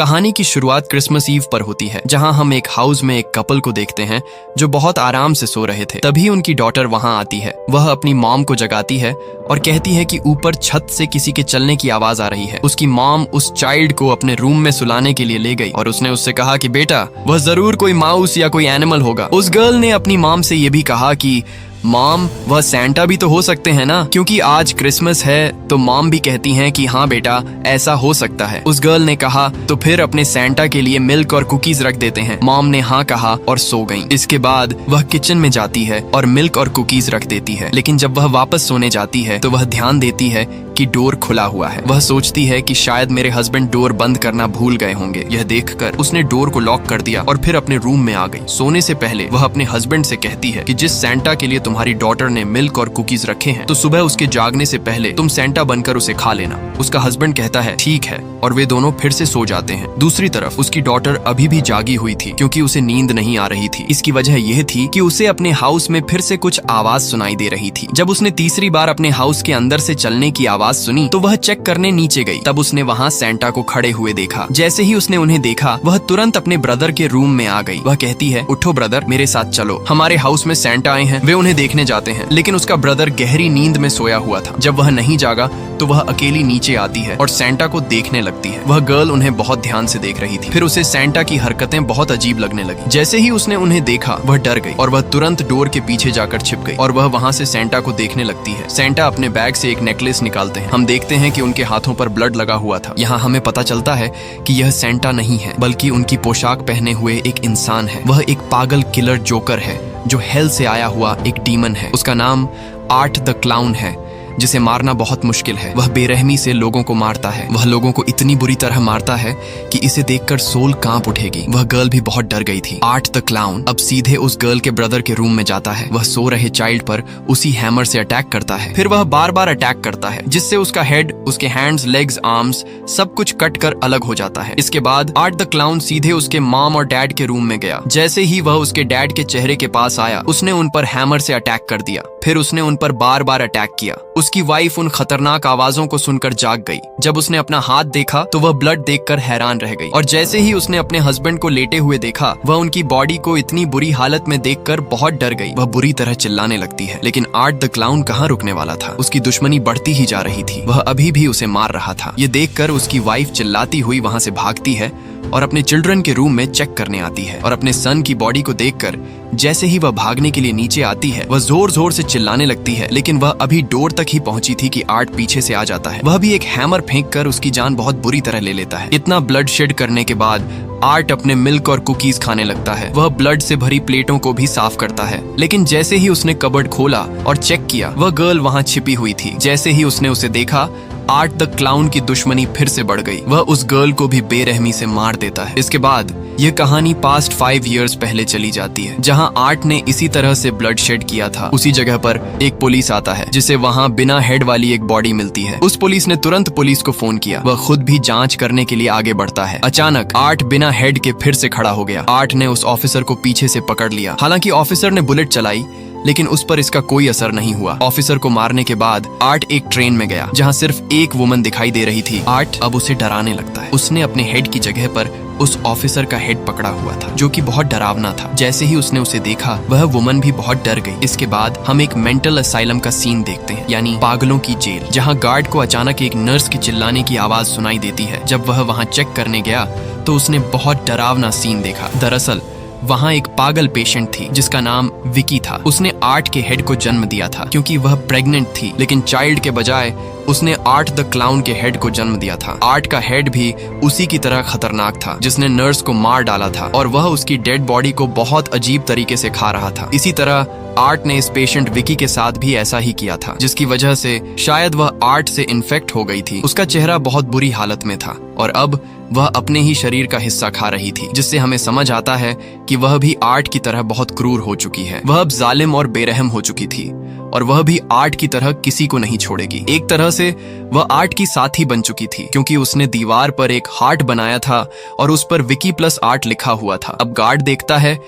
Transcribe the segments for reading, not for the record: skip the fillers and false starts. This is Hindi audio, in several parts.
कहानी की शुरुआत क्रिसमस ईव पर होती है, जहां हम एक हाउस में एक कपल को देखते हैं जो बहुत आराम से सो रहे थे। तभी उनकी डॉटर वहां आती है। वह अपनी मॉम को जगाती है और कहती है कि ऊपर छत से किसी के चलने की आवाज आ रही है। उसकी मॉम उस चाइल्ड को अपने रूम में सुलाने के लिए ले गई और उसने उससे कहा कि बेटा, वह जरूर कोई माउस या कोई एनिमल होगा। उस गर्ल ने अपनी मॉम से ये भी कहा कि मॉम, वह सैंटा भी तो हो सकते हैं ना, क्योंकि आज क्रिसमस है। तो मॉम भी कहती हैं कि हाँ बेटा, ऐसा हो सकता है। उस गर्ल ने कहा तो फिर अपने सैंटा के लिए मिल्क और कुकीज रख देते हैं। मॉम ने हाँ कहा और सो गई। इसके बाद वह किचन में जाती है और मिल्क और कुकीज रख देती है। लेकिन जब वह वापस सोने जाती है तो वह ध्यान देती है कि डोर खुला हुआ है। वह सोचती है कि शायद मेरे हस्बैंड डोर बंद करना भूल गए होंगे। यह देखकर उसने डोर को लॉक कर दिया और फिर अपने रूम में आ गई। सोने से पहले वह अपने हस्बैंड से कहती है कि जिस सैंटा के लिए तुम्हारी डॉटर ने मिल्क और कुकीज रखे हैं, तो सुबह उसके जागने से पहले तुम सैंटा बनकर उसे खा लेना। उसका हस्बैंड कहता है ठीक है, और वे दोनों फिर से सो जाते हैं। दूसरी तरफ उसकी डॉटर अभी भी जागी हुई थी, क्योंकि उसे नींद नहीं आ रही थी। इसकी वजह यह थी कि उसे अपने हाउस में फिर से कुछ आवाज सुनाई दे रही थी। जब उसने तीसरी बार अपने हाउस के अंदर से चलने की आवाज सुनी तो वह चेक करने नीचे गई। तब उसने वहाँ सैंटा को खड़े हुए देखा। जैसे ही उसने उन्हें देखा, वह तुरंत अपने ब्रदर के रूम में आ गई। वह कहती है, उठो ब्रदर, मेरे साथ चलो, हमारे हाउस में सैंटा आए हैं। वे उन्हें देखने जाते हैं। लेकिन उसका ब्रदर गहरी नींद में सोया हुआ था। जब वह नहीं जागा तो वह अकेली नीचे आती है और सैंटा को देखने लगती है। वह गर्ल उन्हें बहुत ध्यान से देख रही थी। फिर उसे सैंटा की हरकतें बहुत अजीब लगने लगी। जैसे ही उसने उन्हें देखा, वह डर गई और वह तुरंत डोर के पीछे जाकर छिप गई और वह वहाँ से सैंटा को देखने लगती है। सैंटा अपने बैग से एक नेकलेस निकालते हैं। हम देखते हैं कि उनके हाथों पर ब्लड लगा हुआ था। यहाँ हमें पता चलता है कि यह सैंटा नहीं है, बल्कि उनकी पोशाक पहने हुए एक इंसान है। वह एक पागल किलर जोकर है जो हेल से आया हुआ एक डीमन है। उसका नाम आर्ट द क्लाउन है, जिसे मारना बहुत मुश्किल है। वह बेरहमी से लोगों को मारता है। वह लोगों को इतनी बुरी तरह मारता है कि इसे देखकर सोल कांप उठेगी। वह गर्ल भी बहुत डर गई थी। आर्ट द क्लाउन अब सीधे उस गर्ल के ब्रदर के रूम में जाता है। वह सो रहे चाइल्ड पर उसी हैमर से अटैक करता है। फिर वह बार बार अटैक करता है, जिससे उसका हेड, उसके हैंड्स, लेग्स, आर्म्स सब कुछ कट कर अलग हो जाता है। इसके बाद आर्ट द क्लाउन सीधे उसके मॉम और डैड के रूम में गया। जैसे ही वह उसके डैड के चेहरे के पास आया, उसने उन पर हैमर से अटैक कर दिया। फिर उसने उन पर बार बार अटैक किया। उसकी वाइफ उन खतरनाक आवाजों को सुनकर जाग गई। जब उसने अपना हाथ देखा तो वह ब्लड देखकर हैरान रह गई। और जैसे ही उसने अपने हस्बैंड को लेटे हुए देखा, वह उनकी बॉडी को इतनी बुरी हालत में देखकर बहुत डर गई। वह बुरी तरह चिल्लाने लगती है। लेकिन आर्ट द क्लाउन कहाँ रुकने वाला था। उसकी दुश्मनी बढ़ती ही जा रही थी। वह अभी भी उसे मार रहा था। ये देखकर उसकी वाइफ चिल्लाती हुई वहां से भागती है और अपने चिल्ड्रन के रूम में चेक करने आती है। और अपने सन की बॉडी को देखकर जैसे ही वह भागने के लिए नीचे आती है, वह जोर जोर से चिल्लाने लगती है। लेकिन वह अभी डोर तक ही पहुंची थी कि आर्ट पीछे से आ जाता है। वह भी एक हैमर फेंककर उसकी जान बहुत बुरी तरह ले लेता है। इतना ब्लड शेड करने के बाद आर्ट अपने मिल्क और कुकीज खाने लगता है। वह ब्लड से भरी प्लेटों को भी साफ करता है। लेकिन जैसे ही उसने कबर्ड खोला और चेक किया, वह गर्ल वहां छिपी हुई थी। जैसे ही उसने उसे देखा, आर्ट द क्लाउन की दुश्मनी फिर से बढ़ गई। वह उस गर्ल को भी बेरहमी से मार देता है। इसके बाद यह कहानी पास्ट 5 years पहले चली जाती है, जहां आर्ट ने इसी तरह से ब्लड शेड किया था। उसी जगह पर एक पुलिस आता है, जिसे वहां बिना हेड वाली एक बॉडी मिलती है। उस पुलिस ने तुरंत पुलिस को फोन किया। वह खुद भी जांच करने के लिए आगे बढ़ता है। अचानक आर्ट बिना हेड के फिर से खड़ा हो गया। आर्ट ने उस ऑफिसर को पीछे से पकड़ लिया। हालांकि ऑफिसर ने बुलेट चलाई, लेकिन उस पर इसका कोई असर नहीं हुआ। ऑफिसर को मारने के बाद आर्ट एक ट्रेन में गया, जहां सिर्फ एक वुमन दिखाई दे रही थी। आर्ट अब उसे डराने लगता है। उसने अपने हेड की जगह पर उस ऑफिसर का हेड पकड़ा हुआ था, जो कि बहुत डरावना था। जैसे ही उसने उसे देखा, वह वुमन भी बहुत डर गई। इसके बाद हम एक मेंटल असाइलम का सीन देखते हैं, यानी पागलों की जेल, जहां गार्ड को अचानक एक नर्स की चिल्लाने की आवाज सुनाई देती है। जब वह वहां चेक करने गया तो उसने बहुत डरावना सीन देखा। दरअसल वहाँ एक पागल पेशेंट थी जिसका नाम विकी था। उसने आर्ट के हेड को जन्म दिया था क्योंकि वह प्रेग्नेंट थी, लेकिन चाइल्ड के बजाय उसने आर्ट द क्लाउन के हेड को जन्म दिया था। आर्ट का हेड भी उसी की तरह खतरनाक था, जिसने नर्स को मार डाला था, और वह उसकी डेड बॉडी को बहुत अजीब तरीके से खा रहा था। इसी तरह आर्ट ने इस पेशेंट विकी के साथ भी ऐसा ही किया था, जिसकी वजह से शायद वह आर्ट से इन्फेक्ट हो गई थी। उसका चेहरा बहुत बुरी हालत में था और अब वह अपने ही शरीर का हिस्सा खा रही थी, जिससे हमें समझ आता है कि वह भी आर्ट की तरह बहुत क्रूर हो चुकी है। वह अब जालिम और बेरहम हो चुकी थी और वह भी आर्ट की तरह किसी को नहीं छोड़ेगी। एक तरह से वह आर्ट की साथी बन चुकी थी, क्योंकि उसने दीवार पर एक हार्ट बनाया था और उस पर विकी प्लस आर्ट लिखा हुआ था। अब गार्ड देखता है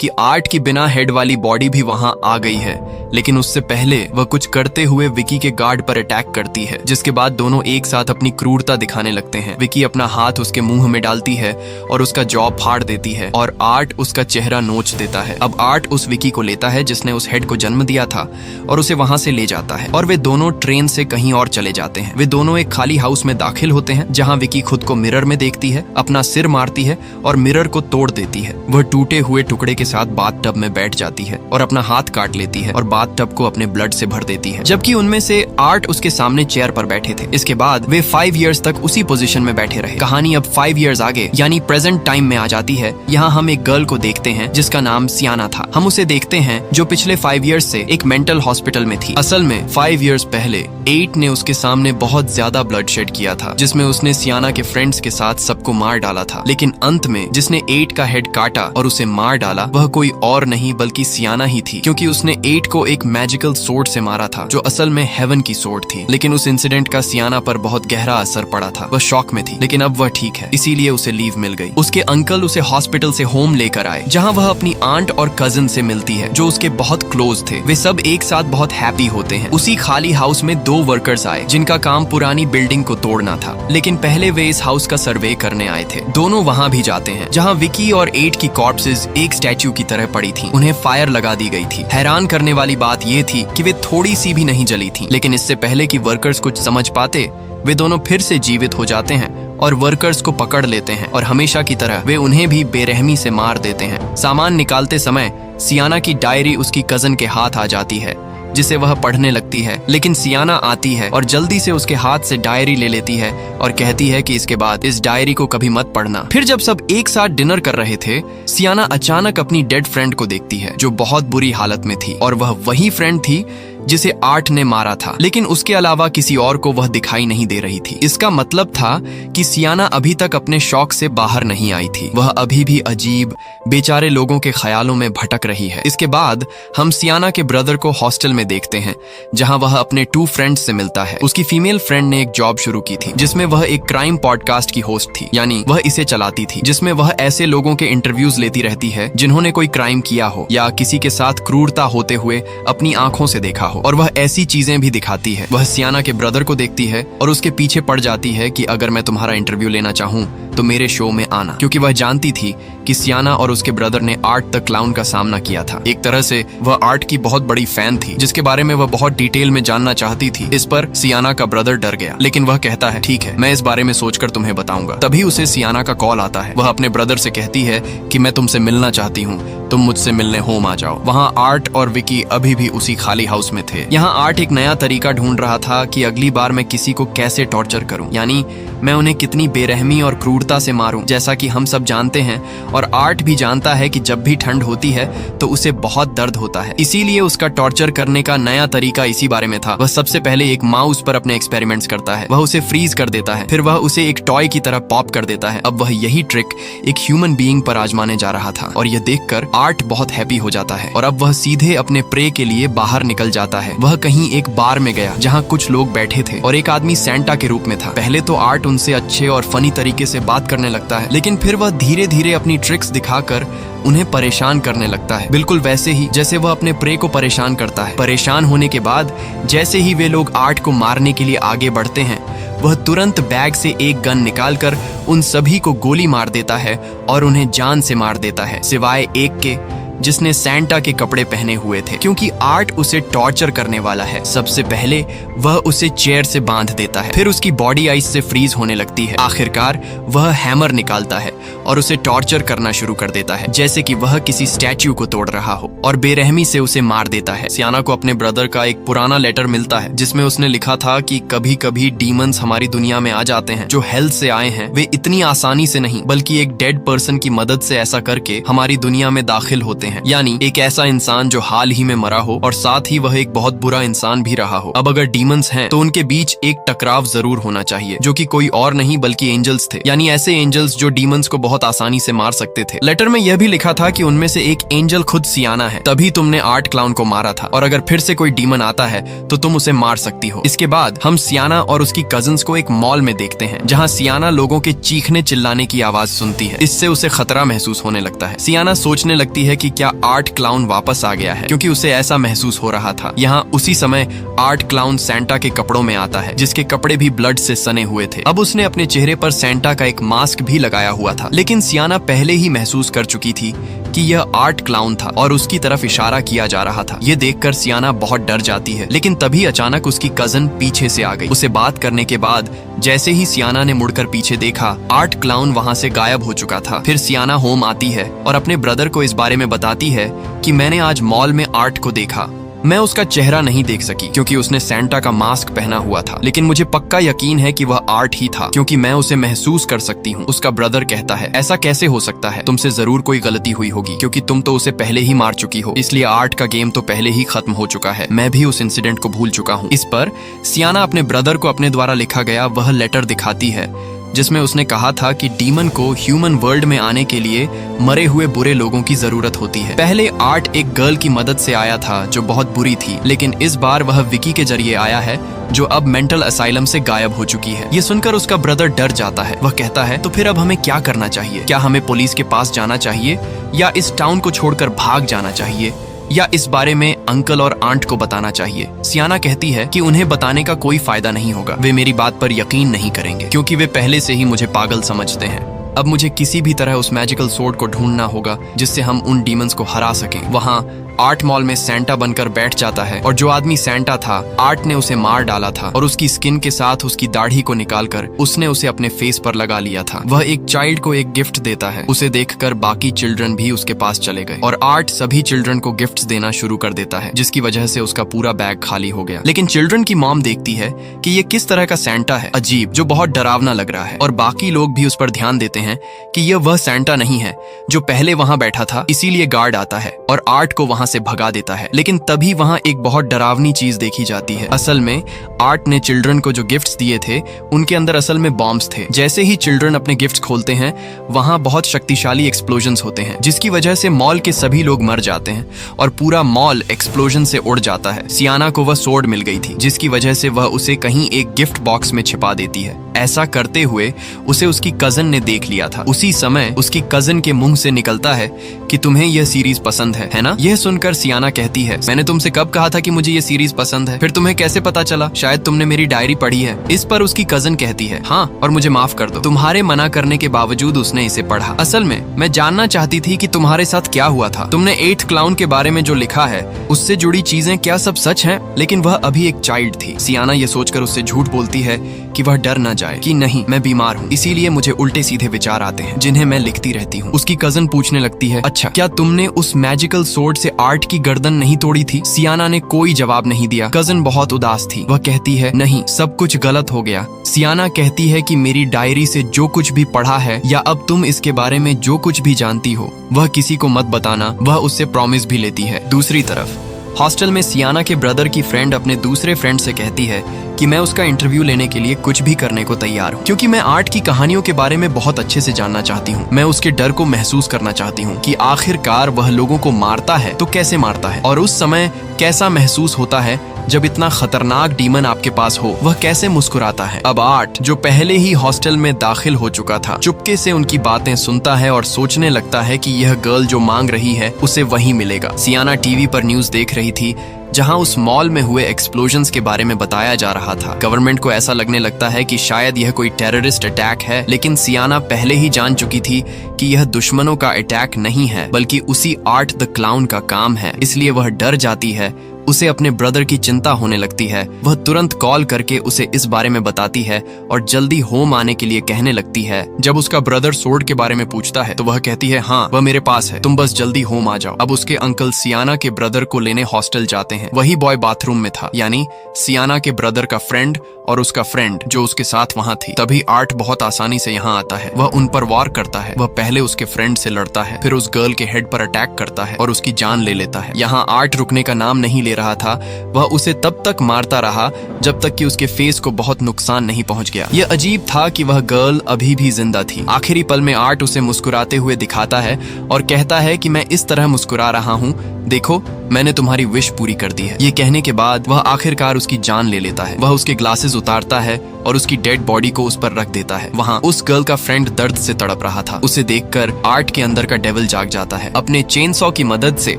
कि आर्ट की बिना हेड वाली बॉडी भी वहां आ गई है, लेकिन उससे पहले वह कुछ करते हुए विकी के गार्ड पर अटैक करती है, जिसके बाद दोनों एक साथ अपनी क्रूरता दिखाने लगते हैं। विकी अपना हाथ उसके मुंह में डालती है और उसका जॉ फाड़ देती है और आर्ट उसका चेहरा नोच देता है। अब आर्ट उस विकी को लेता है जिसने उस हेड को जन्म दिया था और उसे वहां से ले जाता है और वे दोनों ट्रेन से कहीं और चले जाते हैं। वे दोनों एक खाली हाउस में दाखिल होते हैं जहां विकी खुद को मिरर में देखती है, अपना सिर मारती है और मिरर को तोड़ देती है। वह टूटे हुए टुकड़े के साथ बाथटब में बैठ जाती है और अपना हाथ काट लेती है और बाथटब को अपने ब्लड से भर देती है, जबकि उनमें से आर्ट उसके सामने चेयर पर बैठे थे। इसके बाद वे 5 इयर्स तक उसी पोजीशन में बैठे रहे। कहानी अब 5 इयर्स आगे यानी प्रेजेंट टाइम में आ जाती है। यहाँ हम एक गर्ल को देखते हैं जिसका नाम सियाना था। हम उसे देखते हैं जो पिछले 5 इयर्स से एक मेंटल हॉस्पिटल में थी। असल में 5 इयर्स पहले 8 ने उसके सामने बहुत ज्यादा ब्लड शेड किया था, जिसमें उसने सियाना के फ्रेंड्स के साथ सबको मार डाला था। लेकिन अंत में जिसने 8 का हेड काटा और उसे मार डाला वह कोई और नहीं बल्कि सियाना ही थी, क्योंकि उसने 8 को एक मैजिकल सोर्ड से मारा था जो असल में हेवन की सोर्ड थी। लेकिन उस इंसिडेंट का सियाना पर बहुत गहरा असर पड़ा था। वह शॉक में थी, लेकिन अब वह ठीक है, इसीलिए उसे लीव मिल गई। उसके अंकल उसे हॉस्पिटल से होम लेकर आए, जहाँ वह अपनी आंट और कजिन से मिलती है जो उसके बहुत क्लोज थे। वे सब एक साथ बहुत हैप्पी होते हैं। उसी खाली हाउस में 2 वर्कर्स आए जिनका काम पुरानी बिल्डिंग को तोड़ना था, लेकिन पहले वे इस हाउस का सर्वे करने आए थे। दोनों वहाँ भी जाते हैं जहाँ विकी और 8 की कॉर्प्सेस एक स्टैच्यू की तरह पड़ी थी। उन्हें फायर लगा दी गई थी। हैरान करने वाली बात यह थी कि वे थोड़ी सी भी नहीं जली थी। लेकिन इससे पहले कि वर्कर्स कुछ समझ पाते, वे दोनों फिर से जीवित हो जाते हैं और वर्कर्स को पकड़ लेते हैं और हमेशा की तरह वे उन्हें भी बेरहमी से मार देते हैं। सामान निकालते समय सियाना की डायरी उसकी कजन के हाथ आ जाती है, जिसे वह पढ़ने लगती है। लेकिन सियाना आती है और जल्दी से उसके हाथ से डायरी ले लेती है और कहती है कि इसके बाद इस डायरी को कभी मत पढ़ना। फिर जब सब एक साथ डिनर कर रहे थे, सियाना अचानक अपनी डेड फ्रेंड को देखती है जो बहुत बुरी हालत में थी, और वह वही फ्रेंड थी जिसे आर्ट ने मारा था। लेकिन उसके अलावा किसी और को वह दिखाई नहीं दे रही थी। इसका मतलब था कि सियाना अभी तक अपने शौक से बाहर नहीं आई थी। वह अभी भी अजीब बेचारे लोगों के ख्यालों में भटक रही है। इसके बाद हम सियाना के ब्रदर को हॉस्टल में देखते हैं जहां वह अपने 2 फ्रेंड्स से मिलता है। उसकी फीमेल फ्रेंड ने एक जॉब शुरू की थी जिसमें वह एक क्राइम पॉडकास्ट की होस्ट थी, यानी वह इसे चलाती थी, जिसमें वह ऐसे लोगों के इंटरव्यूज लेती रहती है जिन्होंने कोई क्राइम किया हो या किसी के साथ क्रूरता होते हुए अपनी आंखों से देखा हो, और वह ऐसी चीजें भी दिखाती है। वह सियाना के ब्रदर को देखती है और उसके पीछे पड़ जाती है कि अगर मैं तुम्हारा इंटरव्यू लेना चाहूं तो मेरे शो में आना, क्योंकि वह जानती थी कि सियाना और उसके ब्रदर ने आर्ट द क्लाउन का सामना किया था। एक तरह से वह आर्ट की बहुत बड़ी फैन थी जिसके बारे में वह बहुत डिटेल में जानना चाहती थी। इस पर सियाना का ब्रदर डर गया, लेकिन वह कहता है ठीक है, मैं इस बारे में सोचकर तुम्हें बताऊंगा। तभी उसे सियाना का कॉल आता है। वह अपने ब्रदर से कहती है कि मैं तुमसे मिलना चाहती हूँ, तुम मुझसे मिलने होम आ जाओ। वहाँ आर्ट और विकी अभी भी उसी खाली हाउस में थे। यहाँ आर्ट एक नया तरीका ढूंढ रहा था कि अगली बार मैं किसी को कैसे टॉर्चर करूं, यानी मैं उन्हें कितनी बेरहमी और क्रूरता से मारूं, जैसा कि हम सब जानते हैं। और आर्ट भी जानता है कि जब भी ठंड होती है तो उसे बहुत दर्द होता है, इसीलिए उसका टॉर्चर करने का नया तरीका इसी बारे में था। वह सबसे पहले एक माउस पर अपने एक्सपेरिमेंट्स करता है। वह उसे फ्रीज कर देता है, फिर वह उसे एक टॉय की तरह पॉप कर देता है। अब वह यही ट्रिक एक ह्यूमन बीइंग पर आजमाने जा रहा था, और यह देखकर आर्ट बहुत हैप्पी हो जाता है और अब वह सीधे अपने प्रे के लिए बाहर निकल जाता है। वह कहीं एक बार में गया जहाँ कुछ लोग बैठे थे और एक आदमी सेंटा के रूप में था। पहले तो आर्ट उनसे अच्छे और फनी तरीके से बात करने लगता है, लेकिन फिर वह धीरे धीरे अपनी ट्रिक्स दिखाकर उन्हें परेशान करने लगता है, बिल्कुल वैसे ही जैसे वह अपने प्रे को परेशान करता है। परेशान होने के बाद जैसे ही वे लोग आर्ट को मारने के लिए आगे बढ़ते हैं, वह तुरंत बैग से एक गन निकालकर उन सभी को गोली मार देता है और उन्हें जान से मार देता है, सिवाय एक के जिसने सैंटा के कपड़े पहने हुए थे, क्योंकि आर्ट उसे टॉर्चर करने वाला है। सबसे पहले वह उसे चेयर से बांध देता है, फिर उसकी बॉडी आइस से फ्रीज होने लगती है। आखिरकार वह हैमर निकालता है और उसे टॉर्चर करना शुरू कर देता है, जैसे कि वह किसी स्टैच्यू को तोड़ रहा हो, और बेरहमी से उसे मार देता है। सियाना को अपने ब्रदर का एक पुराना लेटर मिलता है जिसमें उसने लिखा था कि कभी कभी डीमंस हमारी दुनिया में आ जाते हैं जो हेल से आए हैं। वे इतनी आसानी से नहीं बल्कि एक डेड पर्सन की मदद से ऐसा करके हमारी दुनिया में दाखिल होते हैं, यानी एक ऐसा इंसान जो हाल ही में मरा हो और साथ ही वह एक बहुत बुरा इंसान भी रहा हो। अब अगर डीमंस हैं तो उनके बीच एक टकराव जरूर होना चाहिए, जो कि कोई और नहीं बल्कि एंजल्स थे, यानी ऐसे एंजल्स जो डीमंस को बहुत आसानी से मार सकते थे। लेटर में यह भी लिखा था कि उनमें से एक एंजल खुद सियाना है, तभी तुमने आर्ट क्लाउन को मारा था, और अगर फिर से कोई डीमन आता है तो तुम उसे मार सकती हो। इसके बाद हम सियाना और उसकी कजिन्स को एक मॉल में देखते हैं जहाँ सियाना लोगों के चीखने चिल्लाने की आवाज सुनती है। इससे उसे खतरा महसूस होने लगता है। सियाना सोचने लगती है कि क्या आर्ट क्लाउन वापस आ गया है, क्योंकि उसे ऐसा महसूस हो रहा था। यहाँ उसी समय आर्ट क्लाउन सैंटा के कपड़ों में आता है, जिसके कपड़े भी ब्लड से सने हुए थे। अब उसने अपने चेहरे पर सैंटा का एक मास्क भी लगाया हुआ था, लेकिन सियाना पहले ही महसूस कर चुकी थी कि यह आर्ट क्लाउन था और उसकी तरफ इशारा किया जा रहा था। ये देखकर सियाना बहुत डर जाती है, लेकिन तभी अचानक उसकी कजन पीछे से आ गई। उसे बात करने के बाद जैसे ही सियाना ने मुड़कर पीछे देखा, आर्ट क्लाउन वहाँ से गायब हो चुका था। फिर सियाना होम आती है और अपने ब्रदर को इस बारे में बताती है कि मैंने आज मॉल में आर्ट को देखा। मैं उसका चेहरा नहीं देख सकी क्योंकि उसने सैंटा का मास्क पहना हुआ था, लेकिन मुझे पक्का यकीन है कि वह आर्ट ही था क्योंकि मैं उसे महसूस कर सकती हूँ। उसका ब्रदर कहता है, ऐसा कैसे हो सकता है? तुमसे जरूर कोई गलती हुई होगी क्योंकि तुम तो उसे पहले ही मार चुकी हो, इसलिए आर्ट का गेम तो पहले ही खत्म हो चुका है। मैं भी उस इंसिडेंट को भूल चुका हूँ। इस पर सियाना अपने ब्रदर को अपने द्वारा लिखा गया वह लेटर दिखाती है, जिसमें उसने कहा था कि डीमन को ह्यूमन वर्ल्ड में आने के लिए मरे हुए बुरे लोगों की जरूरत होती है। पहले आर्ट एक गर्ल की मदद से आया था जो बहुत बुरी थी, लेकिन इस बार वह विकी के जरिए आया है जो अब मेंटल असाइलम से गायब हो चुकी है। ये सुनकर उसका ब्रदर डर जाता है। वह कहता है, तो फिर अब हमें क्या करना चाहिए? क्या हमें पुलिस के पास जाना चाहिए या इस टाउन को छोड़कर भाग जाना चाहिए, या इस बारे में अंकल और आंट को बताना चाहिए? सियाना कहती है कि उन्हें बताने का कोई फायदा नहीं होगा, वे मेरी बात पर यकीन नहीं करेंगे क्योंकि वे पहले से ही मुझे पागल समझते हैं। अब मुझे किसी भी तरह उस मैजिकल सोर्ड को ढूंढना होगा जिससे हम उन डीमंस को हरा सकें। वहाँ आर्ट मॉल में सैंटा बनकर बैठ जाता है और जो आदमी सैंटा था, आर्ट ने उसे मार डाला था और उसकी स्किन के साथ उसकी दाढ़ी को निकालकर उसने उसे अपने फेस पर लगा लिया था। वह एक चाइल्ड को एक गिफ्ट देता है। उसे देखकर बाकी चिल्ड्रन भी उसके पास चले गए और आर्ट सभी चिल्ड्रन को गिफ्ट्स देना शुरू कर देता है, जिसकी वजह से उसका पूरा बैग खाली हो गया। लेकिन चिल्ड्रन की मॉम देखती है कि ये किस तरह का सैंटा है, अजीब, जो बहुत डरावना लग रहा है, और बाकी लोग भी उस पर ध्यान देते हैं कि यह वह सैंटा नहीं है जो पहले वहां बैठा था। इसीलिए गार्ड आता है और आर्ट को वहां से भगा देता है। लेकिन तभी वहां एक बहुत डरावनी चीज देखी जाती है। असल में आर्ट ने चिल्ड्रन को जो गिफ्ट्स दिए थे उनके अंदर असल में बॉम्ब्स थे। जैसे ही चिल्ड्रन अपने गिफ्ट्स खोलते हैं, वहां बहुत शक्तिशाली एक्सप्लोजन्स होते हैं, जिसकी वजह से मॉल के सभी लोग मर जाते हैं और पूरा मॉल एक्सप्लोजन से उड़ जाता है। सियाना को वह सोर्ड मिल गई थी, जिसकी वजह से वह उसे कहीं एक गिफ्ट बॉक्स में छिपा देती है। ऐसा करते हुए उसे उसकी कजन ने देख लिया था। उसी समय उसकी कजन के मुंह से निकलता है कि तुम्हें यह सीरीज पसंद है ना? यह सुनकर सियाना कहती है, मैंने तुमसे कब कहा था कि मुझे यह सीरीज पसंद है? फिर तुम्हें कैसे पता चला? शायद तुमने मेरी डायरी पढ़ी है। इस पर उसकी कजन कहती है, हाँ, और मुझे माफ कर दो, तुम्हारे मना करने के बावजूद उसने इसे पढ़ा। असल में मैं जानना चाहती थी कि तुम्हारे साथ क्या हुआ था। तुमने 8th क्लाउन के बारे में जो लिखा है उससे जुड़ी चीजें क्या सब सच हैं? लेकिन वह अभी एक चाइल्ड थी। सियाना ये सोचकर उससे झूठ बोलती है कि वह डर न जाए कि नहीं, मैं बीमार हूँ, इसीलिए मुझे उल्टे सीधे विचार आते हैं जिन्हें मैं लिखती रहती हूँ। उसकी कजन पूछने लगती है, अच्छा, क्या तुमने उस मैजिकल सोर्ड से आर्ट की गर्दन नहीं तोड़ी थी? सियाना ने कोई जवाब नहीं दिया। कजन बहुत उदास थी। वह कहती है, नहीं, सब कुछ गलत हो गया। सियाना कहती है कि मेरी डायरी से जो कुछ भी पढ़ा है या अब तुम इसके बारे में जो कुछ भी जानती हो वह किसी को मत बताना। वह उससे प्रॉमिस भी लेती है। दूसरी तरफ हॉस्टल में सियाना के ब्रदर की फ्रेंड अपने दूसरे फ्रेंड से कहती है कि मैं उसका इंटरव्यू लेने के लिए कुछ भी करने को तैयार हूँ, क्योंकि मैं आर्ट की कहानियों के बारे में बहुत अच्छे से जानना चाहती हूँ। मैं उसके डर को महसूस करना चाहती हूँ कि आखिरकार वह लोगों को मारता है तो कैसे मारता है, और उस समय कैसा महसूस होता है जब इतना खतरनाक डीमन आपके पास हो, वह कैसे मुस्कुराता है। अब आर्ट, जो पहले ही हॉस्टल में दाखिल हो चुका था, चुपके से उनकी बातें सुनता है और सोचने लगता है कि यह गर्ल जो मांग रही है उसे वही मिलेगा। सियाना टीवी पर न्यूज देख रही थी जहां उस मॉल में हुए एक्सप्लोजन्स के बारे में बताया जा रहा था। गवर्नमेंट को ऐसा लगने लगता है कि शायद यह कोई टेररिस्ट अटैक है, लेकिन सियाना पहले ही जान चुकी थी कि यह दुश्मनों का अटैक नहीं है बल्कि उसी आर्ट द क्लाउन का काम है। इसलिए वह डर जाती है। उसे अपने ब्रदर की चिंता होने लगती है। वह तुरंत कॉल करके उसे इस बारे में बताती है और जल्दी होम आने के लिए कहने लगती है। जब उसका ब्रदर सोर्ड के बारे में पूछता है तो वह कहती है, हाँ, वह मेरे पास है, तुम बस जल्दी होम आ जाओ। अब उसके अंकल सियाना के ब्रदर को लेने हॉस्टल जाते हैं। वही बॉय बाथरूम में था, यानी सियाना के ब्रदर का फ्रेंड और उसका फ्रेंड जो उसके साथ वहाँ थी। तभी आर्ट बहुत आसानी से यहाँ आता है। वह उन पर वार करता है। वह पहले उसके फ्रेंड से लड़ता है, फिर उस गर्ल के हेड पर अटैक करता है और उसकी जान ले लेता है। यहाँ आर्ट रुकने का नाम नहीं ले दे रहा था वह उसे तब तक मारता रहा जब तक कि उसके फेस को बहुत नुकसान नहीं पहुंच गया। यह अजीब था कि वह गर्ल अभी भी जिंदा थी। आखिरी पल में आर्ट उसे मुस्कुराते हुए दिखाता है और कहता है कि मैं इस तरह मुस्कुरा रहा हूँ, देखो मैंने तुम्हारी विश पूरी कर दी है। ये कहने के बाद वह आखिरकार उसकी जान ले लेता है। वह उसके ग्लासेस उतारता है और उसकी डेड बॉडी को उस पर रख देता है। वहाँ उस गर्ल का फ्रेंड दर्द से तड़प रहा था। उसे देखकर आर्ट के अंदर का डेविल जाग जाता है। अपने चेन सॉ की मदद से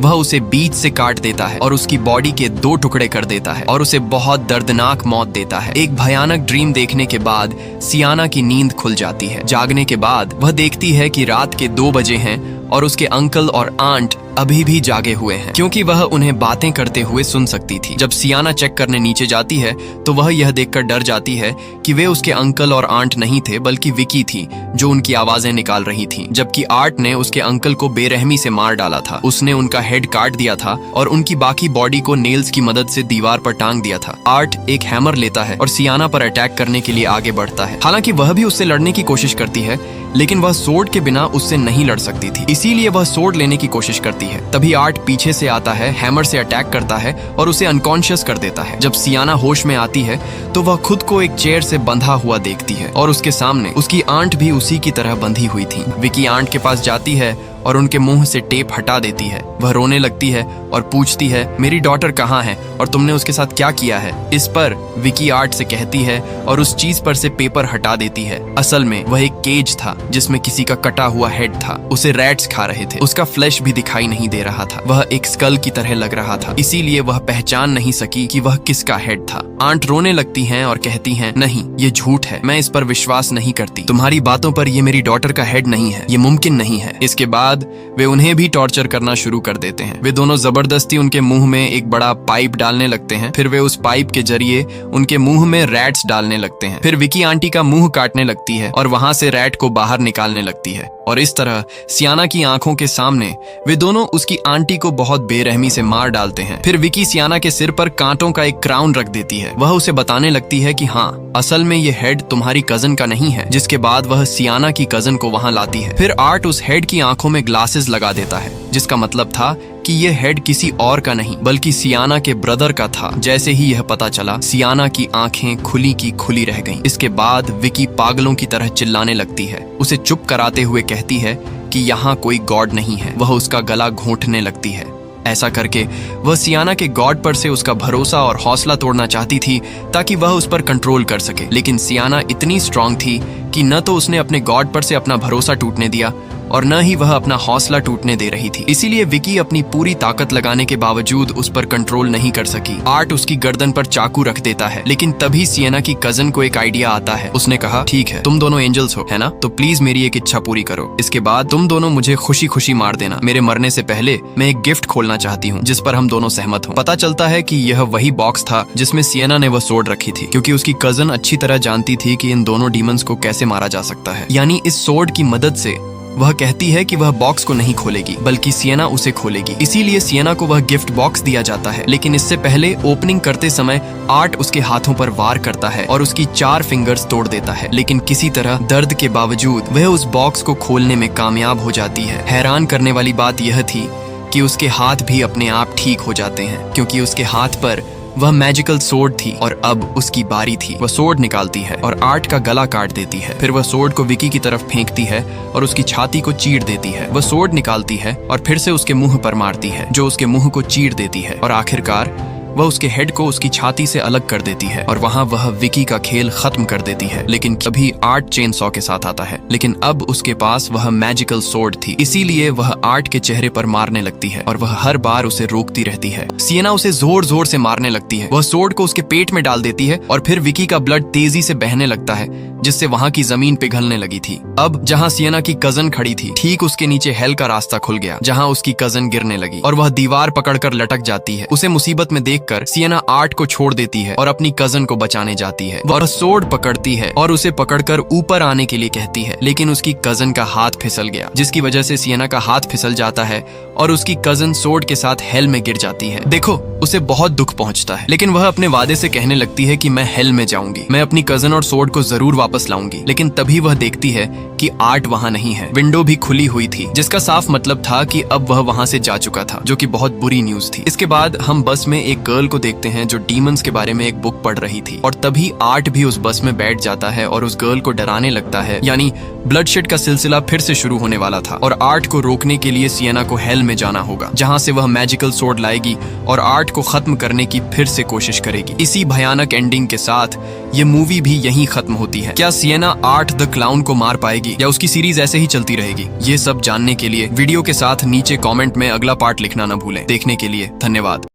वह उसे बीच से काट देता है और उसकी बॉडी के 2 टुकड़े कर देता है और उसे बहुत दर्दनाक मौत देता है। एक भयानक ड्रीम देखने के बाद सियाना की नींद खुल जाती है। जागने के बाद वह देखती है कि रात के 2 बजे हैं और उसके अंकल और आंट अभी भी जागे हुए हैं, क्योंकि वह उन्हें बातें करते हुए सुन सकती थी। जब सियाना चेक करने नीचे जाती है तो वह यह देखकर डर जाती है कि वे उसके अंकल और आंट नहीं थे बल्कि विकी थी जो उनकी आवाजें निकाल रही थी। जबकि आर्ट ने उसके अंकल को बेरहमी से मार डाला था। उसने उनका हेड काट दिया था और उनकी बाकी बॉडी को नेल्स की मदद से दीवार पर टांग दिया था। आर्ट एक हैमर लेता है और सियाना पर अटैक करने के लिए आगे बढ़ता है। हालांकि वह भी उससे लड़ने की कोशिश करती है, लेकिन वह सोर्ड के बिना उससे नहीं लड़ सकती थी, इसीलिए वह सोर्ड लेने की कोशिश करती है। तभी आर्ट पीछे से आता है, हैमर से अटैक करता है और उसे अनकॉन्शियस कर देता है। जब सियाना होश में आती है तो वह खुद को एक चेयर से बंधा हुआ देखती है और उसके सामने उसकी आंट भी उसी की तरह बंधी हुई थी। विकी आंट के पास जाती है और उनके मुंह से टेप हटा देती है। वह रोने लगती है और पूछती है, मेरी डॉटर कहाँ है और तुमने उसके साथ क्या किया है? इस पर विकी आर्ट से कहती है और उस चीज पर से पेपर हटा देती है। असल में वह एक केज था जिसमें किसी का कटा हुआ हेड था। उसे रैट्स खा रहे थे। उसका फ्लैश भी दिखाई नहीं दे रहा था। वह एक स्कल की तरह लग रहा था, इसीलिए वह पहचान नहीं सकी कि वह किसका हेड था। आंट रोने लगती हैं और कहती हैं, नहीं ये झूठ है, मैं इस पर विश्वास नहीं करती। तुम्हारी बातों पर ये मेरी डॉटर का हेड नहीं है, ये मुमकिन नहीं है। इसके बाद वे उन्हें भी टॉर्चर करना शुरू कर देते हैं। वे दोनों जबरदस्ती उनके मुंह में एक बड़ा पाइप डालने लगते हैं। फिर वे उस पाइप के जरिए उनके मुंह में रैट्स डालने लगते हैं। फिर विकी आंटी का मुंह काटने लगती है और वहां से रैट को बाहर निकालने लगती है। और इस तरह सियाना की आंखों के सामने वे दोनों उसकी आंटी को बहुत बेरहमी से मार डालते हैं। फिर विकी सियाना के सिर पर कांटों का एक क्राउन रख देती है। वह उसे बताने लगती है कि हाँ, असल में ये हेड तुम्हारी कजन का नहीं है। जिसके बाद वह सियाना की कजन को वहां लाती है। फिर आर्ट उस हेड की आंखों में ग्लासेस लगा देता है, जिसका मतलब था कि यह हेड किसी और का नहीं बल्कि सियाना के ब्रदर का था। जैसे ही यह पता चला, सियाना की आंखें खुली की खुली रह गईं। इसके बाद विकी पागलों की तरह चिल्लाने लगती है। उसे चुप कराते हुए कहती है कि यहाँ कोई गॉड नहीं है। वह उसका गला घोंटने लगती है। ऐसा करके वह सियाना के गॉड पर से उसका भरोसा और हौसला तोड़ना चाहती थी ताकि वह उस पर कंट्रोल कर सके। लेकिन सियाना इतनी स्ट्रांग थी कि न तो उसने अपने गॉड पर से अपना भरोसा टूटने दिया और न ही वह अपना हौसला टूटने दे रही थी। इसीलिए विकी अपनी पूरी ताकत लगाने के बावजूद उस पर कंट्रोल नहीं कर सकी। आर्ट उसकी गर्दन पर चाकू रख देता है, लेकिन तभी सियाना की कजन को एक आइडिया आता है। उसने कहा, ठीक है, तुम दोनों एंजल्स हो, है ना? तो प्लीज मेरी एक इच्छा पूरी करो। इसके बाद तुम दोनों मुझे खुशी खुशी मार देना। मेरे मरने से पहले मैं एक गिफ्ट खोलना चाहती हूँ जिस पर हम दोनों सहमत हों। पता चलता है कि यह वही बॉक्स था जिसमें सियाना ने वह सोर्ड रखी थी, क्योंकि उसकी कजन अच्छी तरह जानती थी कि इन दोनों डीमंस को कैसे मारा जा सकता है। यानी इस सोर्ड की मदद से वह कहती है कि वह बॉक्स को नहीं खोलेगी बल्कि सियाना उसे खोलेगी। इसीलिए सियाना को वह गिफ्ट बॉक्स दिया जाता है। लेकिन इससे पहले ओपनिंग करते समय आर्ट उसके हाथों पर वार करता है और उसकी 4 फिंगर्स तोड़ देता है। लेकिन किसी तरह दर्द के बावजूद वह उस बॉक्स को खोलने में कामयाब हो जाती है। हैरान करने वाली बात यह थी कि उसके हाथ भी अपने आप ठीक हो जाते हैं, क्योंकि उसके हाथ पर वह मैजिकल सोर्ड थी और अब उसकी बारी थी। वह सोर्ड निकालती है और आर्ट का गला काट देती है। फिर वह सोर्ड को विकी की तरफ फेंकती है और उसकी छाती को चीर देती है। वह सोर्ड निकालती है और फिर से उसके मुंह पर मारती है, जो उसके मुंह को चीर देती है और आखिरकार वह उसके हेड को उसकी छाती से अलग कर देती है और वहां वह विकी का खेल खत्म कर देती है। लेकिन तभी आर्ट चेन सॉ के साथ आता है, लेकिन अब उसके पास वह मैजिकल सोर्ड थी, इसीलिए वह आर्ट के चेहरे पर मारने लगती है और वह हर बार उसे रोकती रहती है। सियाना उसे जोर जोर से मारने लगती है। वह सोर्ड को उसके पेट में डाल देती है और फिर विकी का ब्लड तेजी से बहने लगता है, जिससे वहां की जमीन पिघलने लगी थी। अब जहां सियाना की कजन खड़ी थी, ठीक उसके नीचे हेल का रास्ता खुल गया, जहां उसकी कजन गिरने लगी और वह दीवार पकड़कर लटक जाती है। उसे मुसीबत में देख देखकर सिएना आर्ट को छोड़ देती है और अपनी कजन को बचाने जाती है। वह सोड पकड़ती है और उसे पकड़कर ऊपर आने के लिए कहती है, लेकिन उसकी कजन का हाथ फिसल गया, जिसकी वजह से सिएना का हाथ फिसल जाता है और उसकी कजन सोड के साथ हेल में गिर जाती है। देखो, उसे बहुत दुख पहुंचता है, लेकिन वह अपने वादे से कहने लगती है कि मैं हेल में जाऊंगी, मैं अपनी कजन और सोड को जरूर वापस लाऊंगी। लेकिन तभी वह देखती है कि आर्ट वहां नहीं है। विंडो भी खुली हुई थी, जिसका साफ मतलब था कि अब वह वहां से जा चुका था, जो कि बहुत बुरी न्यूज थी। इसके बाद हम बस में एक गर्ल को देखते हैं जो डीमंस के बारे में एक बुक पढ़ रही थी, और तभी आर्ट भी उस बस में बैठ जाता है और उस गर्ल को डराने लगता है। यानी ब्लडशेड का सिलसिला फिर से शुरू होने वाला था और आर्ट को रोकने के लिए सिएना को हेल में जाना होगा, जहां से वह मैजिकल सोर्ड लाएगी और आर्ट को खत्म करने की फिर से कोशिश करेगी। इसी भयानक एंडिंग के साथ ये मूवी भी यहीं खत्म होती है। क्या सिएना आर्ट द क्लाउन को मार पाएगी या उसकी सीरीज ऐसे ही चलती रहेगी? ये सब जानने के लिए वीडियो के साथ नीचे कमेंट में अगला पार्ट लिखना न भूलें। देखने के लिए धन्यवाद।